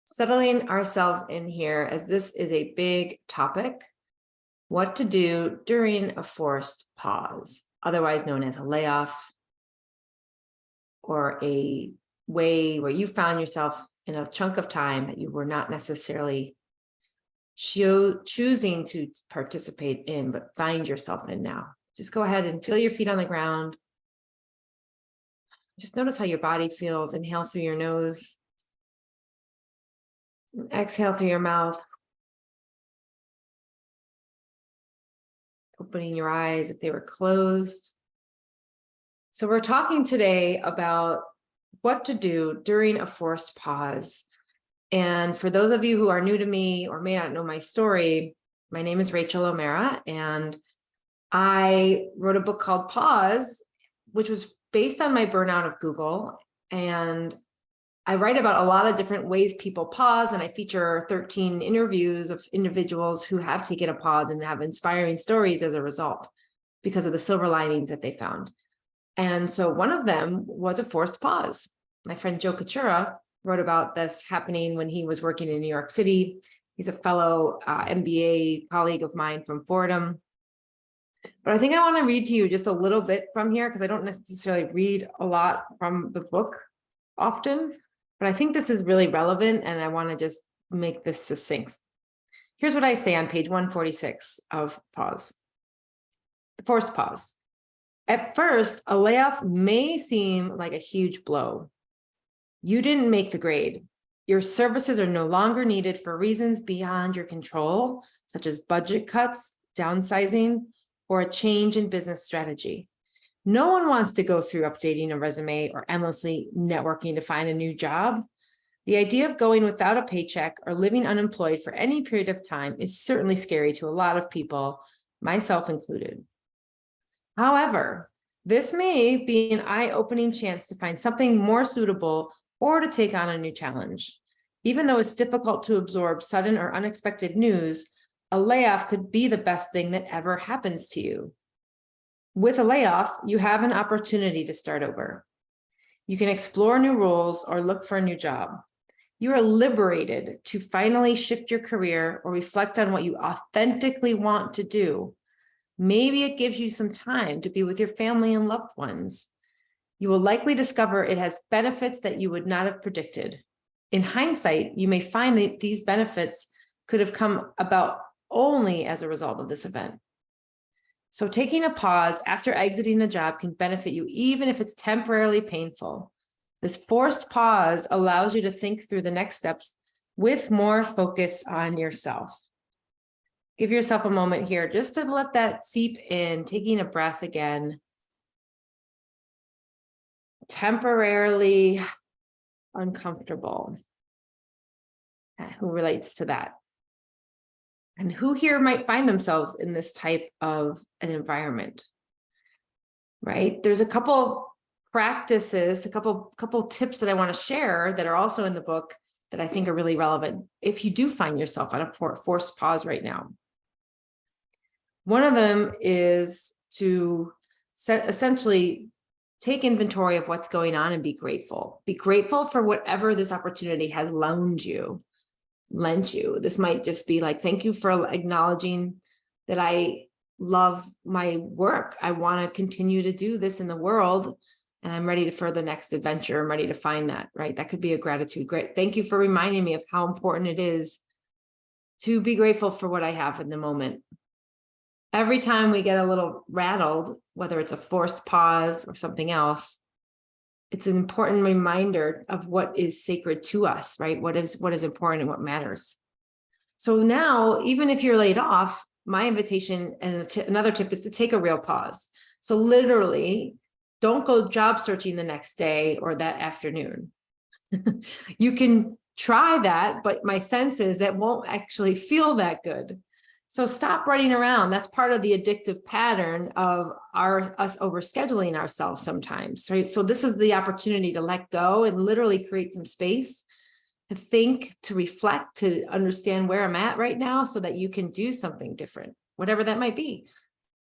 Settling ourselves in here, as this is a big topic. What to do during a forced pause, otherwise known as a layoff, or a way where you found yourself in a chunk of time that you were not necessarily choosing to participate in, but find yourself in now. Just go ahead and feel your feet on the ground. Just notice how your body feels. Inhale through your nose. Exhale through your mouth. Opening your eyes if they were closed. So we're talking today about what to do during a forced pause. And for those of you who are new to me or may not know my story, my name is Rachel O'Mara, and I wrote a book called Pause, which was based on my burnout of Google. And I write about a lot of different ways people pause, and I feature 13 interviews of individuals who have taken a pause and have inspiring stories as a result because of the silver linings that they found. And so one of them was a forced pause. My friend Joe Kachura wrote about this happening when he was working in New York City. He's a fellow MBA colleague of mine from Fordham. But I think I want to read to you just a little bit from here because I don't necessarily read a lot from the book often. But I think this is really relevant, and I want to just make this succinct. Here's what I say on page 146 of Pause. The forced pause. At first, a layoff may seem like a huge blow. You didn't make the grade. Your services are no longer needed for reasons beyond your control, such as budget cuts, downsizing, or a change in business strategy. No one wants to go through updating a resume or endlessly networking to find a new job. The idea of going without a paycheck or living unemployed for any period of time is certainly scary to a lot of people, myself included. However, this may be an eye-opening chance to find something more suitable or to take on a new challenge. Even though it's difficult to absorb sudden or unexpected news, a layoff could be the best thing that ever happens to you. With a layoff, you have an opportunity to start over. You can explore new roles or look for a new job. You are liberated to finally shift your career or reflect on what you authentically want to do. Maybe it gives you some time to be with your family and loved ones. You will likely discover it has benefits that you would not have predicted. In hindsight, you may find that these benefits could have come about only as a result of this event. So taking a pause after exiting a job can benefit you even if it's temporarily painful. This forced pause allows you to think through the next steps with more focus on yourself. Give yourself a moment here just to let that seep in, taking a breath again. Temporarily uncomfortable. Who relates to that? And who here might find themselves in this type of an environment, right? There's a couple practices, a couple tips that I want to share that are also in the book that I think are really relevant if you do find yourself on a forced pause right now. One of them is to essentially take inventory of what's going on and be grateful. Be grateful for whatever this opportunity has lent you. This might just be like, thank you for acknowledging that I love my work. I want to continue to do this in the world, and I'm ready for the next adventure. I'm ready to find that, right? That could be a gratitude. Great. Thank you for reminding me of how important it is to be grateful for what I have in the moment. Every time we get a little rattled, whether it's a forced pause or something else, it's an important reminder of what is sacred to us, right? What is important and what matters. So now, even if you're laid off, my invitation and another tip is to take a real pause. So literally, don't go job searching the next day or that afternoon. You can try that, but my sense is that won't actually feel that good. So stop running around. That's part of the addictive pattern of us overscheduling ourselves sometimes, right? So this is the opportunity to let go and literally create some space to think, to reflect, to understand where I'm at right now so that you can do something different, whatever that might be.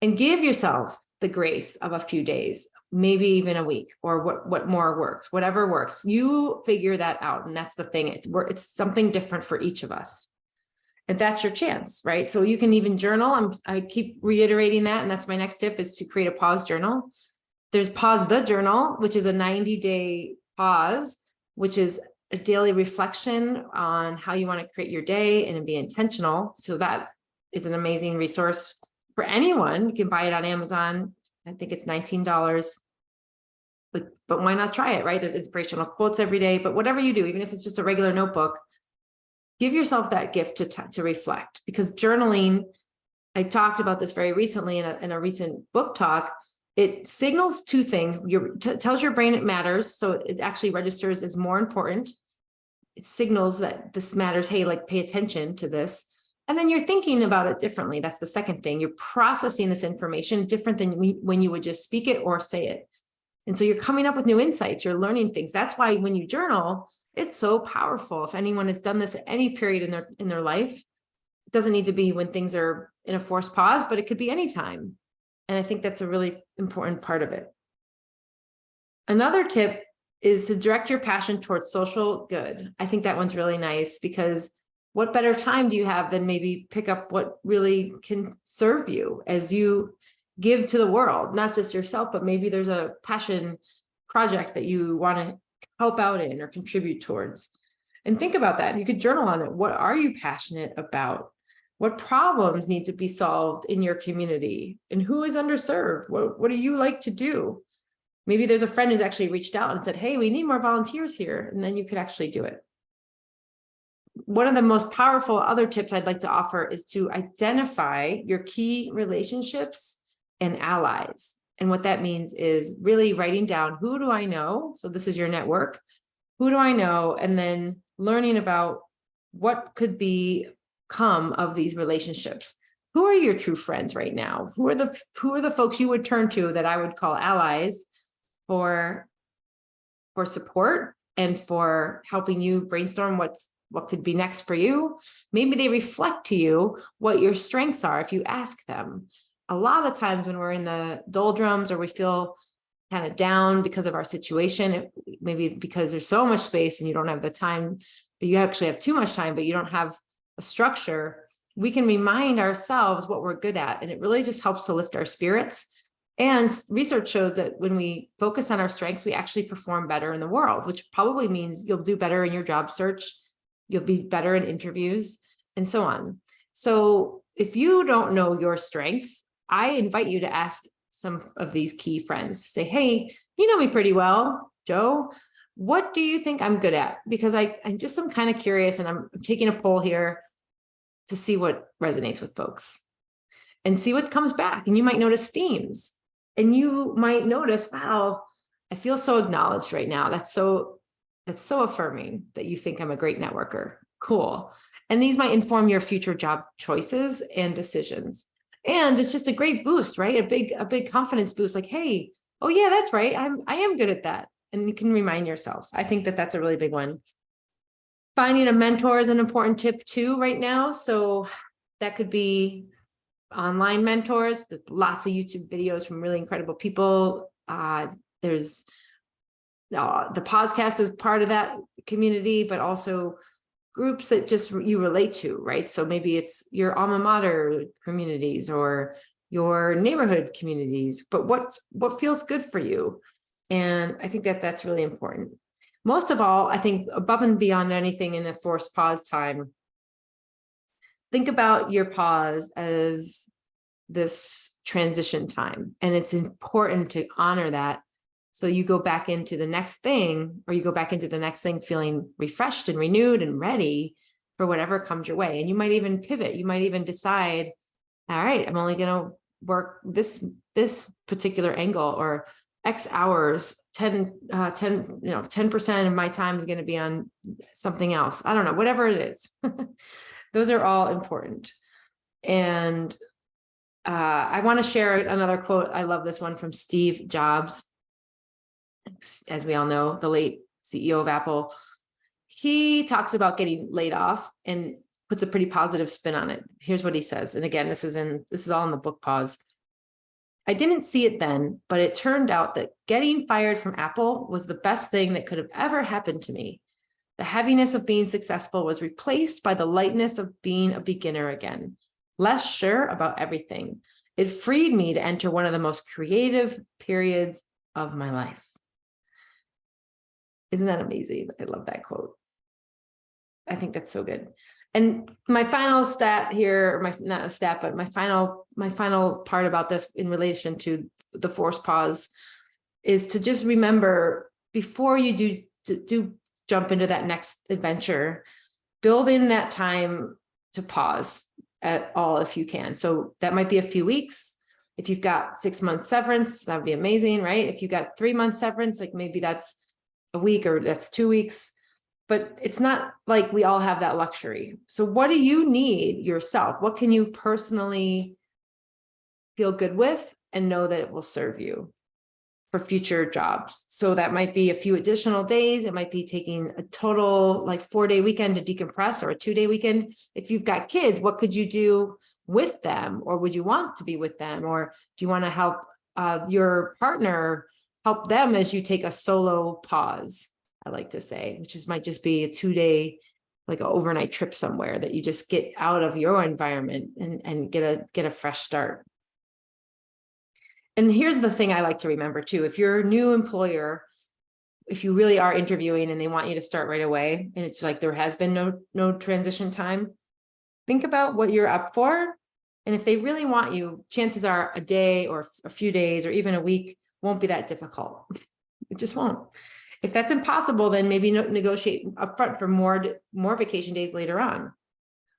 And give yourself the grace of a few days maybe even a week, or what more works, whatever works, you figure that out. And that's the thing. It's something different for each of us. And that's your chance, right? So you can even journal. I keep reiterating that. And that's my next tip, is to create a pause journal. There's Pause the Journal, which is a 90-day pause, which is a daily reflection on how you want to create your day and be intentional. So that is an amazing resource for anyone. You can buy it on Amazon. I think it's $19, but why not try it, right? There's inspirational quotes every day, but whatever you do, even if it's just a regular notebook, give yourself that gift to reflect, because journaling, I talked about this very recently in a recent book talk. It signals two things. Tells your brain it matters. So it actually registers as more important. It signals that this matters. Hey, like, pay attention to this. And then you're thinking about it differently. That's the second thing. You're processing this information different than when you would just speak it or say it. And so you're coming up with new insights. You're learning things. That's why when you journal, it's so powerful. If anyone has done this at any period in their life, it doesn't need to be when things are in a forced pause, but it could be anytime. And I think that's a really important part of it. Another tip is to direct your passion towards social good. I think that one's really nice, because what better time do you have than maybe pick up what really can serve you as you give to the world, not just yourself, but maybe there's a passion project that you want to help out in or contribute towards. And think about that. You could journal on it. What are you passionate about? What problems need to be solved in your community? And who is underserved? What do you like to do? Maybe there's a friend who's actually reached out and said, hey, we need more volunteers here. And then you could actually do it. One of the most powerful other tips I'd like to offer is to identify your key relationships and allies. And what that means is really writing down, who do I know? So this is your network. Who do I know? And then learning about what could become of these relationships. Who are your true friends right now? Who are the folks you would turn to that I would call allies for support and for helping you brainstorm what could be next for you? Maybe they reflect to you what your strengths are if you ask them. A lot of times when we're in the doldrums or we feel kind of down because of our situation, maybe because there's so much space and you don't have the time, but you actually have too much time, but you don't have a structure, we can remind ourselves what we're good at. And it really just helps to lift our spirits. And research shows that when we focus on our strengths, we actually perform better in the world, which probably means you'll do better in your job search. You'll be better in interviews and so on. So if you don't know your strengths, I invite you to ask some of these key friends. Say, hey, you know me pretty well, Joe. What do you think I'm good at? Because I just am kind of curious, and I'm taking a poll here to see what resonates with folks and see what comes back. And you might notice themes, and you might notice, wow, I feel so acknowledged right now. That's so affirming that you think I'm a great networker. Cool. And these might inform your future job choices and decisions. And it's just a great boost, right? A big confidence boost. Like, hey, oh yeah, that's right. I am good at that. And you can remind yourself. I think that that's a really big one. Finding a mentor is an important tip too right now. So that could be online mentors. There's lots of YouTube videos from really incredible people. There's the Pausecast is part of that community, but also groups that just you relate to, right? So maybe it's your alma mater communities or your neighborhood communities, but what feels good for you? And I think that that's really important. Most of all, I think above and beyond anything in the forced pause time, think about your pause as this transition time. And it's important to honor that. So you go back into the next thing, or you go back into the next thing feeling refreshed and renewed and ready for whatever comes your way. And you might even pivot. You might even decide, all right, I'm only going to work this particular angle, or X hours, 10% of my time is going to be on something else. I don't know, whatever it is. Those are all important. And I want to share another quote. I love this one from Steve Jobs. As we all know, the late CEO of Apple. He talks about getting laid off and puts a pretty positive spin on it. Here's what he says. And again, this is all in the book Pause. I didn't see it then, but it turned out that getting fired from Apple was the best thing that could have ever happened to me. The heaviness of being successful was replaced by the lightness of being a beginner again, less sure about everything. It freed me to enter one of the most creative periods of my life. Isn't that amazing? I love that quote. I think that's so good. And my final stat here, not a stat, but my final part about this in relation to the forced pause is to just remember, before you do jump into that next adventure, build in that time to pause at all if you can. So that might be a few weeks. If you've got 6 months severance, that would be amazing, right? If you got 3 months severance, like maybe that's a week or that's 2 weeks. But it's not like we all have that luxury. So what do you need yourself? What can you personally feel good with and know that it will serve you for future jobs? So that might be a few additional days. It might be taking a total like 4-day weekend to decompress, or a 2-day weekend. If you've got kids, what could you do with them? Or would you want to be with them? Or do you want to help your partner help them as you take a solo pause? I like to say, which might just be a 2-day, like an overnight trip somewhere that you just get out of your environment and get a fresh start. And here's the thing I like to remember too. If you're a new employer, if you really are interviewing and they want you to start right away, and it's like there has been no transition time, think about what you're up for. And if they really want you, chances are a day or a few days or even a week won't be that difficult. It just won't. If that's impossible, then maybe negotiate upfront for more vacation days later on.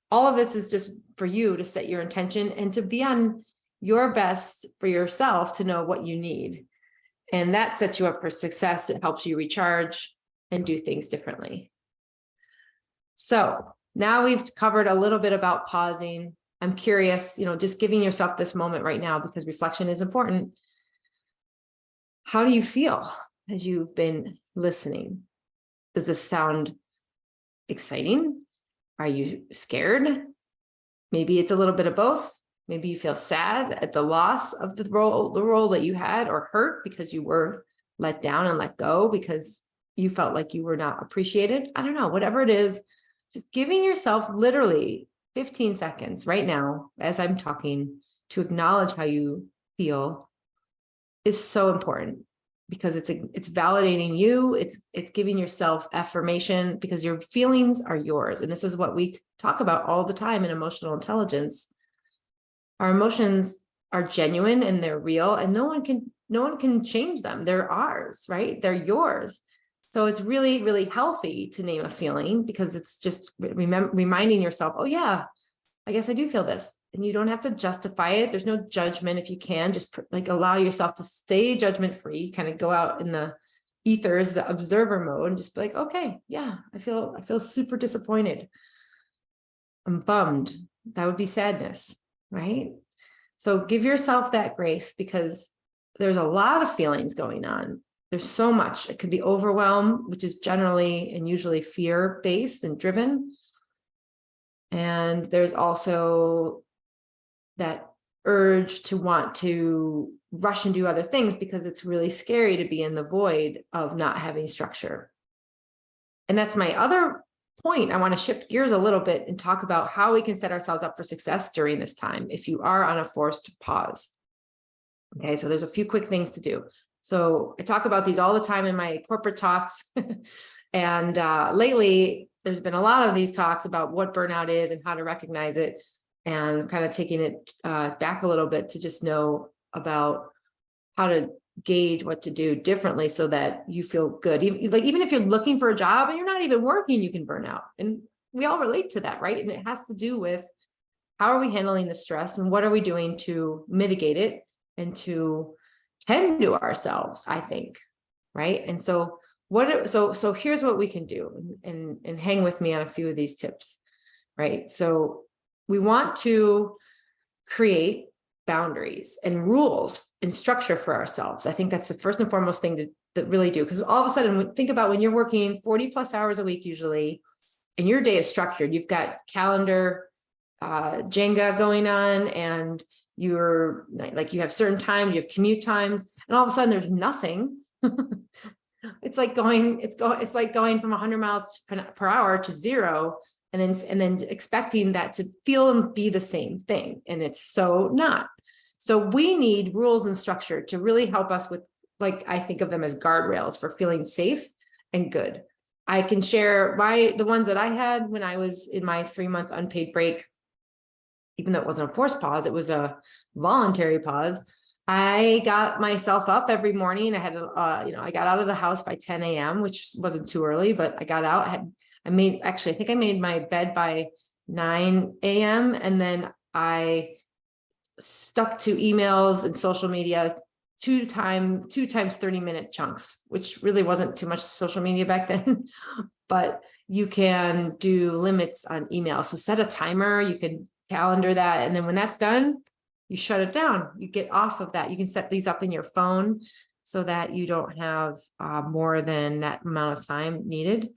All of this is just for you to set your intention and to be on your best for yourself, to know what you need. And that sets you up for success. It helps you recharge and do things differently. So now we've covered a little bit about pausing. I'm curious, just giving yourself this moment right now, because reflection is important. How do you feel as you've been listening? Does this sound exciting? Are you scared? Maybe it's a little bit of both. Maybe you feel sad at the loss of the role that you had, or hurt because you were let down and let go because you felt like you were not appreciated. I don't know, whatever it is, just giving yourself literally 15 seconds right now as I'm talking to acknowledge how you feel is so important, because it's validating you. It's giving yourself affirmation, because your feelings are yours. And this is what we talk about all the time in emotional intelligence. Our emotions are genuine and they're real, and no one can change them. They're ours, right? They're yours. So it's really, really healthy to name a feeling, because it's just reminding yourself, oh yeah, I guess I do feel this. And you don't have to justify it. There's no judgment. If you can, just like allow yourself to stay judgment free, kind of go out in the ethers, the observer mode, and just be like, okay, yeah, I feel super disappointed. I'm bummed. That would be sadness, right? So give yourself that grace, because there's a lot of feelings going on. There's so much. It could be overwhelm, which is generally and usually fear-based and driven. And there's also that urge to want to rush and do other things, because it's really scary to be in the void of not having structure. And that's my other point. I want to shift gears a little bit and talk about how we can set ourselves up for success during this time if you are on a forced pause. Okay, so there's a few quick things to do. So I talk about these all the time in my corporate talks. And lately, there's been a lot of these talks about what burnout is and how to recognize it, and kind of taking it back a little bit to just know about how to gauge what to do differently so that you feel good. Even if you're looking for a job and you're not even working, you can burn out. And we all relate to that, right? And it has to do with how are we handling the stress and what are we doing to mitigate it and to tend to ourselves, I think, right? And so so here's what we can do, and hang with me on a few of these tips, right? So we want to create boundaries and rules and structure for ourselves. I think that's the first and foremost thing to really do, because all of a sudden, think about when you're working 40 plus hours a week usually, and your day is structured. You've got calendar Jenga going on, and you're like, you have certain times, you have commute times, and all of a sudden there's nothing. It's like going from 100 miles per hour to 0, and then expecting that to feel and be the same thing. And it's so not. So we need rules and structure to really help us with, like, I think of them as guardrails for feeling safe and good. I can share the ones that I had when I was in my 3-month unpaid break. Even though it wasn't a forced pause, it was a voluntary pause. I got myself up every morning. I had, I got out of the house by 10 a.m., which wasn't too early, but I got out. I think I made my bed by 9 a.m. And then I stuck to emails and social media two times 30-minute chunks, which really wasn't too much social media back then. But you can do limits on email. So set a timer, you can calendar that. And then when that's done, you shut it down. You get off of that. You can set these up in your phone so that you don't have more than that amount of time needed.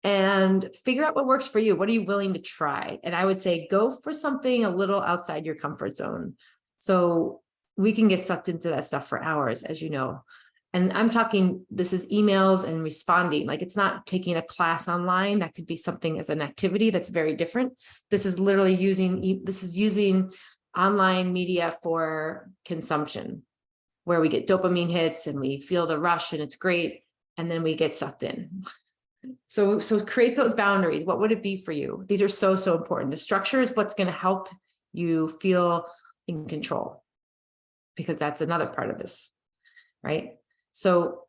And figure out what works for you. What are you willing to try? And I would say go for something a little outside your comfort zone. So we can get sucked into that stuff for hours, as you know. And I'm talking, this is emails and responding. Like, it's not taking a class online. That could be something as an activity that's very different. This is literally using online media for consumption, where we get dopamine hits and we feel the rush and it's great. And then we get sucked in. So create those boundaries. What would it be for you? These are so important. The structure is what's going to help you feel in control, because that's another part of this, right? So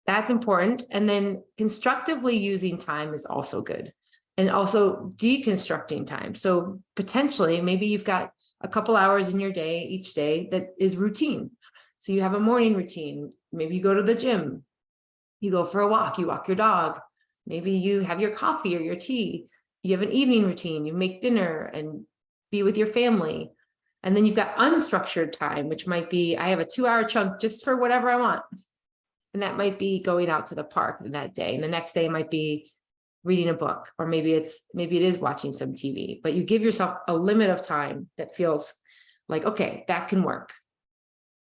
that's important. And then constructively using time is also good. And also deconstructing time. So potentially, maybe you've got a couple hours in your day, each day, that is routine. So you have a morning routine. Maybe you go to the gym, you go for a walk, you walk your dog. Maybe you have your coffee or your tea. You have an evening routine, you make dinner and be with your family. And then you've got unstructured time, which might be, I have a 2-hour chunk just for whatever I want. And that might be going out to the park in that day. And the next day might be reading a book, or maybe it is watching some TV, but you give yourself a limit of time that feels like, okay, that can work,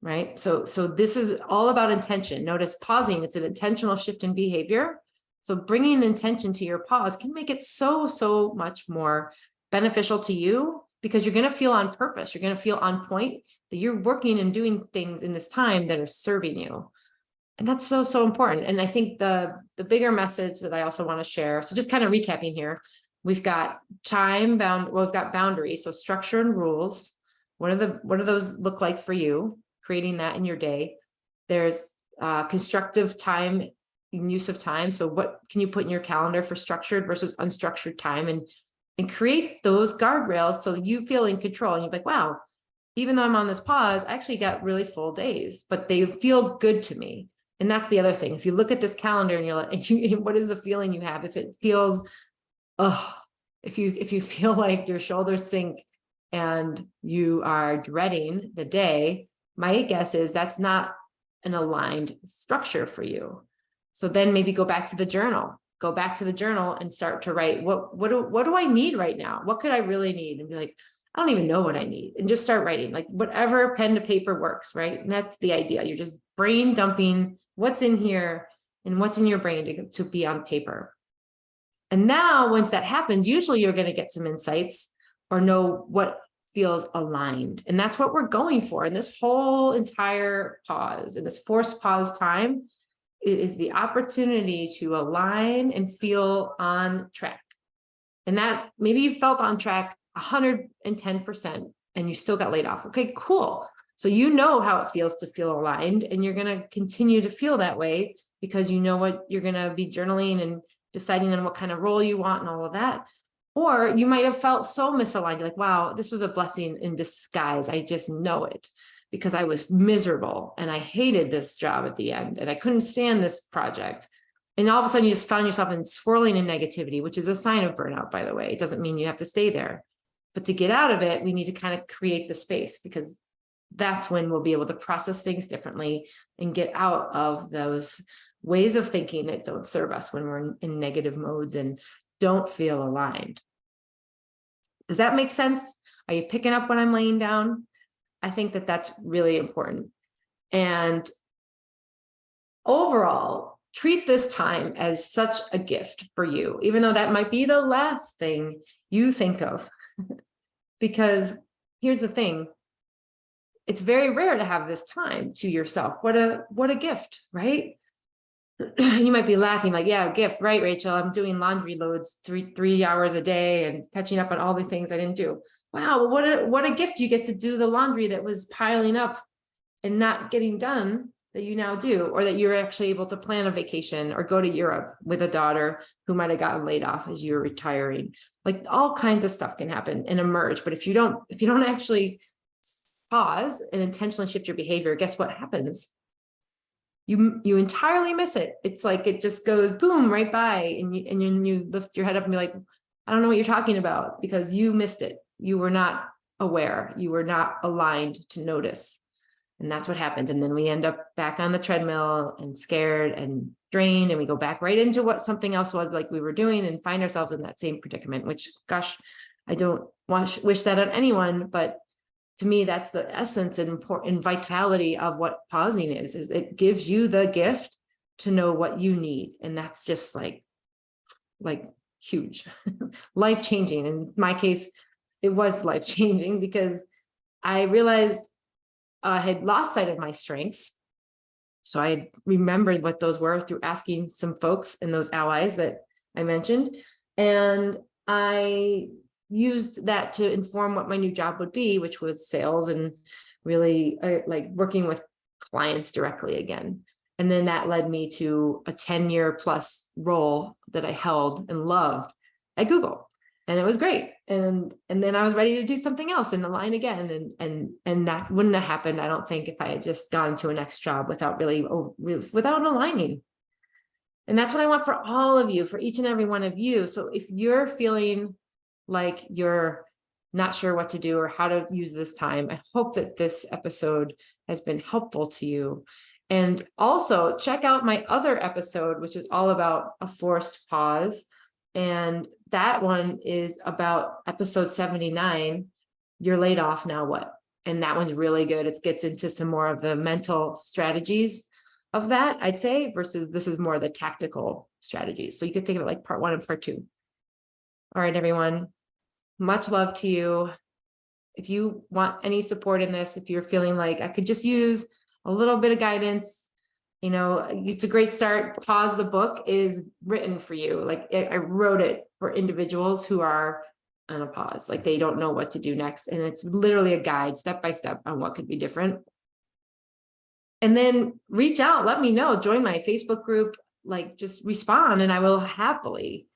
right? So this is all about intention. Notice pausing, it's an intentional shift in behavior. So bringing intention to your pause can make it so much more beneficial to you, because you're going to feel on purpose. You're going to feel on point, that you're working and doing things in this time that are serving you. And that's so important. And I think the bigger message that I also want to share, so just kind of recapping here, we've got we've got boundaries, so structure and rules. What do those look like for you? Creating that in your day. There's constructive time and use of time. So what can you put in your calendar for structured versus unstructured time, and create those guardrails so that you feel in control. And you're like, wow, even though I'm on this pause, I actually got really full days, but they feel good to me. And that's the other thing. If you look at this calendar and you're like, what is the feeling you have? If it feels, if you feel like your shoulders sink and you are dreading the day, my guess is that's not an aligned structure for you. So then maybe go back to the journal and start to write, what do I need right now? What could I really need? And be like, I don't even know what I need. And just start writing, like whatever pen to paper works, right? And that's the idea. You're just brain dumping what's in here and what's in your brain to be on paper. And now once that happens, usually you're going to get some insights or know what feels aligned. And that's what we're going for in this whole entire pause, in this forced pause time. It is the opportunity to align and feel on track. And that maybe you felt on track 110% and you still got laid off. Okay, cool. So you know how it feels to feel aligned, and you're going to continue to feel that way because you know what you're going to be journaling and deciding on what kind of role you want and all of that. Or you might have felt so misaligned. You're like, wow, this was a blessing in disguise. I just know it, because I was miserable and I hated this job at the end and I couldn't stand this project. And all of a sudden you just found yourself swirling in negativity, which is a sign of burnout, by the way. It doesn't mean you have to stay there, but to get out of it, we need to kind of create the space, because that's when we'll be able to process things differently and get out of those ways of thinking that don't serve us when we're in negative modes and don't feel aligned. Does that make sense? Are you picking up what I'm laying down? I think that that's really important. And overall, treat this time as such a gift for you, even though that might be the last thing you think of. Because here's the thing, it's very rare to have this time to yourself. What a gift, right? You might be laughing like, yeah, gift, right, Rachel? I'm doing laundry loads three hours a day and catching up on all the things I didn't do. Wow, what a gift you get to do the laundry that was piling up and not getting done that you now do, or that you're actually able to plan a vacation or go to Europe with a daughter who might have gotten laid off as you're retiring. Like all kinds of stuff can happen and emerge. But if you don't actually pause and intentionally shift your behavior, guess what happens? You entirely miss it. It's like it just goes boom right by, and you lift your head up and be like, I don't know what you're talking about, because you missed it. You were not aware. You were not aligned to notice. And that's what happens. And then we end up back on the treadmill and scared and drained, and we go back right into what something else was like we were doing and find ourselves in that same predicament, which, gosh, I don't wish that on anyone, but to me, that's the essence and vitality of what pausing is it gives you the gift to know what you need. And that's just like huge, life-changing. In my case, it was life-changing because I realized I had lost sight of my strengths. So I remembered what those were through asking some folks and those allies that I mentioned. And I used that to inform what my new job would be, which was sales and really like working with clients directly again. And then that led me to a 10-year plus role that I held and loved at Google. And it was great. And then I was ready to do something else and align again. And that wouldn't have happened, I don't think, if I had just gone to a next job without aligning. And that's what I want for all of you, for each and every one of you. So if you're feeling like you're not sure what to do or how to use this time, I hope that this episode has been helpful to you. And also check out my other episode, which is all about a forced pause. And that one is about episode 79, You're Laid Off, Now What? And that one's really good. It gets into some more of the mental strategies of that, I'd say, versus this is more the tactical strategies. So you could think of it like part 1 and part 2. All right, everyone, much love to you. If you want any support in this, if you're feeling like I could just use a little bit of guidance, it's a great start. Pause the book is written for you. Like I wrote it for individuals who are on a pause, like they don't know what to do next. And it's literally a guide step by step on what could be different. And then reach out, let me know, join my Facebook group, like just respond, and I will happily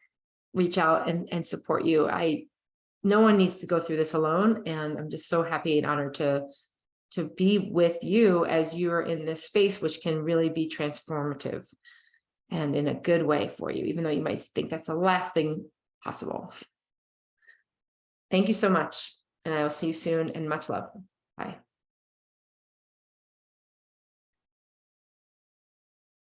reach out and support you. No one needs to go through this alone. And I'm just so happy and honored to be with you as you're in this space, which can really be transformative and in a good way for you, even though you might think that's the last thing possible. Thank you so much. And I will see you soon, and much love. Bye.